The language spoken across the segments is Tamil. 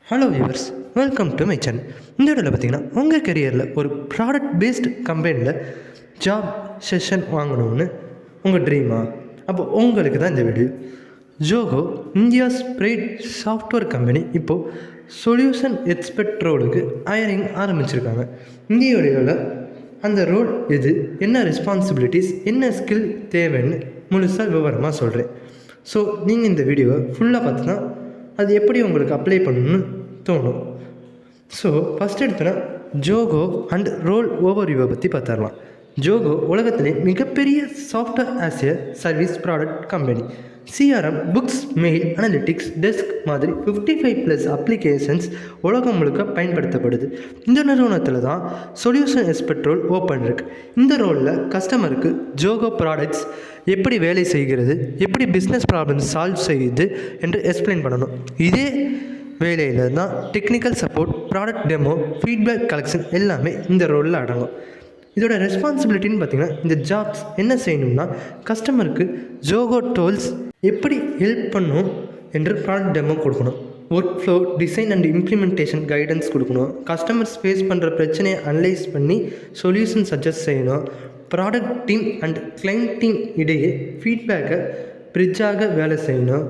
Hello viewers, welcome to my channel. இந்த வீடியோவில் பார்த்தீங்கன்னா உங்கள் கெரியரில் ஒரு ப்ராடக்ட் பேஸ்டு கம்பெனியில் ஜாப் செஷன் வாங்கணும்னு உங்கள் ட்ரீமா? அப்போ உங்களுக்கு தான் இந்த video. Zoho India's pride software company இப்போது சொல்யூஷன் எக்ஸ்பர்ட் ரோலுக்கு ஹையரிங் ஆரம்பிச்சிருக்காங்க. இந்த வீடியோவில் அந்த ரோல் எது, என்ன ரெஸ்பான்சிபிலிட்டிஸ், என்ன ஸ்கில் தேவைன்னு முழுசாக விவரமாக சொல்கிறேன். ஸோ நீங்கள் இந்த வீடியோவை ஃபுல்லாக பார்த்துனா அது எப்படி உங்களுக்கு அப்ளை பண்ணணும்னு தோணும். ஸோ ஃபஸ்ட் எடுத்தோன்னா ஜோகோ அண்ட் ரோல் ஓவர்வியூவை பற்றி பார்த்துடலாம். ஜோகோ உலகத்திலே மிகப்பெரிய software as a service product company. CRM, books, mail, analytics, desk மாதிரி 55+ அப்ளிகேஷன்ஸ் உலகம் முழுக்க பயன்படுத்தப்படுது. இந்த நிறுவனத்தில் தான் சொல்யூஷன் எக்ஸ்பர்ட் ரோல் ஓப்பன் இருக்குது. இந்த ரோலில் கஸ்டமருக்கு ஜோகோ ப்ராடக்ட்ஸ் எப்படி வேலை செய்கிறது, எப்படி பிஸ்னஸ் ப்ராப்ளம்ஸ் சால்வ் செய்யுது என்று எக்ஸ்பிளைன் பண்ணணும். இதே வேலையில் தான் technical support, product demo, feedback collection எல்லாமே இந்த ரோலில் அடங்கும். இதோட ரெஸ்பான்சிபிலிட்டின்னு பார்த்திங்கன்னா, இந்த ஜாப்ஸ் என்ன செய்யணும்னா, கஸ்டமருக்கு ஜோகோ டூல்ஸ் எப்படி ஹெல்ப் பண்ணும் என்று ப்ராடக்ட் டெமோ கொடுக்கணும், work flow design and implementation guidance கொடுக்கணும், கஸ்டமர்ஸ் ஃபேஸ் பண்ணுற பிரச்சனையை அனலைஸ் பண்ணி சொல்யூஷன் சஜஸ்ட் செய்யணும், product team and client team இடையே ஃபீட்பேக்கை பிரிட்ஜாக வேலை செய்யணும்,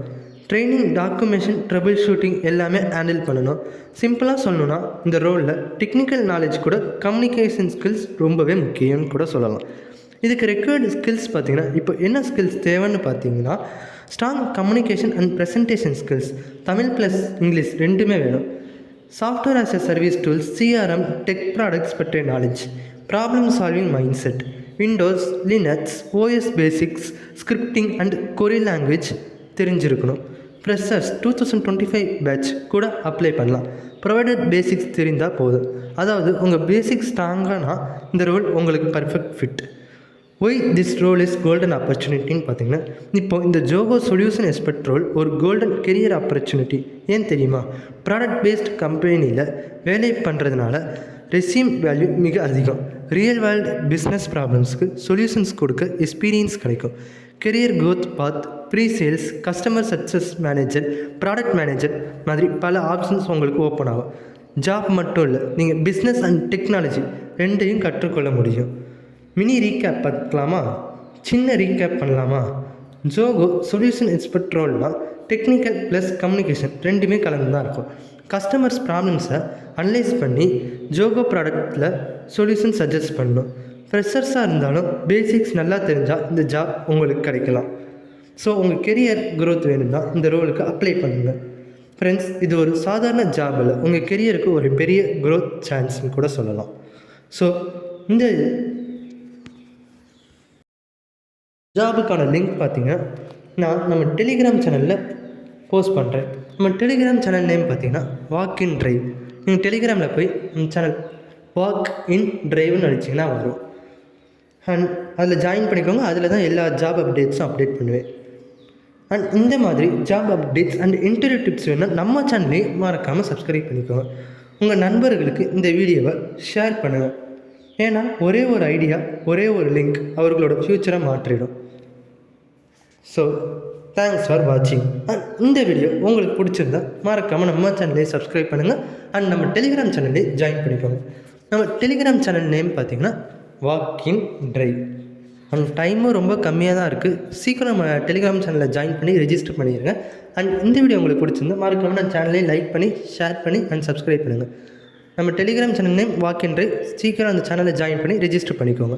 ட்ரைனிங், டாக்குமெண்டேஷன், ட்ரபிள் ஷூட்டிங் எல்லாமே ஹேண்டில் பண்ணணும். சிம்பிளாக சொல்லணுன்னா இந்த ரோலில் டெக்னிக்கல் நாலேஜ் கூட கம்யூனிகேஷன் ஸ்கில்ஸ் ரொம்பவே முக்கியம்னு கூட சொல்லலாம். இதுக்கு ரெக்வயர்டு ஸ்கில்ஸ் பார்த்திங்கன்னா, இப்போ என்ன ஸ்கில்ஸ் தேவைன்னு பார்த்தீங்கன்னா, strong communication and presentation skills, Tamil plus English ரெண்டுமே வேணும். Software as a service tools, CRM, tech products பற்றிய knowledge, problem solving mindset, Windows, Linux, OS basics, scripting and query language தெரிஞ்சிருக்கணும். ஃப்ரெஷர்ஸ் 2025 பேட்ச் கூட அப்ளை பண்ணலாம். ப்ரொவைடட் பேசிக்ஸ் தெரிந்தால் போதும். அதாவது உங்கள் பேசிக்ஸ் ஸ்ட்ராங்கானா இந்த ரோல் உங்களுக்கு perfect fit. Why this role is golden ஆப்பர்ச்சுனிட்டின்னு பார்த்தீங்கன்னா, இப்போது இந்த ஜோகோ சொல்யூஷன் எக்ஸ்பர்ட் ரோல் ஒரு கோல்டன் கெரியர் ஆப்பர்ச்சுனிட்டி. ஏன் தெரியுமா? ப்ராடக்ட் பேஸ்ட் கம்பெனியில் வேலை பண்ணுறதுனால ரெஸ்யூம் வேல்யூ மிக அதிகம். ரியல் வேர்ல்டு பிஸ்னஸ் ப்ராப்ளம்ஸ்க்கு சொல்யூஷன்ஸ் கொடுக்க எக்ஸ்பீரியன்ஸ் கிடைக்கும். Career growth path, pre sales, customer success manager, product manager மாதிரி பல ஆப்ஷன்ஸ் உங்களுக்கு ஓப்பன் ஆகும். ஜாப் மட்டும் இல்லை, நீங்கள் பிஸ்னஸ் அண்ட் டெக்னாலஜி ரெண்டையும் கற்றுக்கொள்ள முடியும். மினி ரீகேப் பார்க்கலாமா? சின்ன ரீகேப் பண்ணலாமா? ஜோகோ சொல்யூஷன் எக்ஸ்பர்ட் ரோல்னால் டெக்னிக்கல் ப்ளஸ் கம்யூனிகேஷன் ரெண்டுமே கலந்து தான் இருக்கும். கஸ்டமர்ஸ் ப்ராப்ளம்ஸை அனலைஸ் பண்ணி ஜோகோ ப்ராடக்டில் சொல்யூஷன் சஜஸ்ட் பண்ணணும். ஃப்ரெஷர்ஸாக இருந்தாலும் பேசிக்ஸ் நல்லா தெரிஞ்சால் இந்த ஜாப் உங்களுக்கு கிடைக்கலாம். ஸோ உங்கள் கெரியர் க்ரோத் வேணும்னா இந்த ரோலுக்கு அப்ளை பண்ணுங்கள். ஃப்ரெண்ட்ஸ், இது ஒரு சாதாரண ஜாப் இல்லை, உங்கள் கெரியருக்கு ஒரு பெரிய க்ரோத் சான்ஸ்னு கூட சொல்லலாம். ஸோ இந்த ஜாபுக்கான லிங்க் பார்த்தீங்கன்னா நான் நம்ம டெலிகிராம் சேனலில் போஸ்ட் பண்ணுறேன். நம்ம டெலிகிராம் சேனல் நேம் பார்த்தீங்கன்னா வாக் இன் ட்ரைவ். நீங்கள் டெலிகிராமில் போய் நம்ம சேனல் வாக் இன் ட்ரைவ்னு அடிச்சிங்கன்னா வரும். அண்ட் அதில் ஜாயின் பண்ணிக்கோங்க. அதில் தான் எல்லா ஜாப் அப்டேட்ஸும் அப்டேட் பண்ணுவேன். அண்ட் இந்த மாதிரி job updates and interview tips வேணும்னா நம்ம சேனல்லே மறக்காமல் சப்ஸ்கிரைப் பண்ணிக்கோங்க. உங்கள் நண்பர்களுக்கு இந்த வீடியோவை ஷேர் பண்ணுங்கள். ஏன்னா ஒரே ஒரு ஐடியா, ஒரே ஒரு லிங்க் அவர்களோட ஃப்யூச்சரை மாற்றிடும். ஸோ தேங்க்ஸ் ஃபார் வாட்சிங். அண்ட் இந்த வீடியோ உங்களுக்கு பிடிச்சிருந்தா மறக்காமல் நம்ம சேனலே சப்ஸ்கிரைப் பண்ணுங்கள். அண்ட் நம்ம டெலிகிராம் சேனல்லே ஜாயின் பண்ணிக்கோங்க. நம்ம டெலிகிராம் சேனல் நேம் பார்த்திங்கன்னா வாக் இன் ட்ரைவ். அண்ட் டைமும் ரொம்ப கம்மியாக தான் இருக்குது. சீக்கிரம் நம்ம டெலிகிராம் சேனலில் ஜாயின் பண்ணி ரெஜிஸ்டர் பண்ணிடுங்க. அண்ட் இந்த வீடியோ உங்களுக்கு பிடிச்சிருந்தா மறக்காமல் நம்ம சேனலே லைக் பண்ணி ஷேர் பண்ணி அண்ட் சப்ஸ்கிரைப் பண்ணுங்கள். நம்ம Telegram channel name walk in drive. சீக்கிரம் அந்த சேனலை ஜாயின் பண்ணி ரெஜிஸ்டர் பண்ணிக்கோங்க.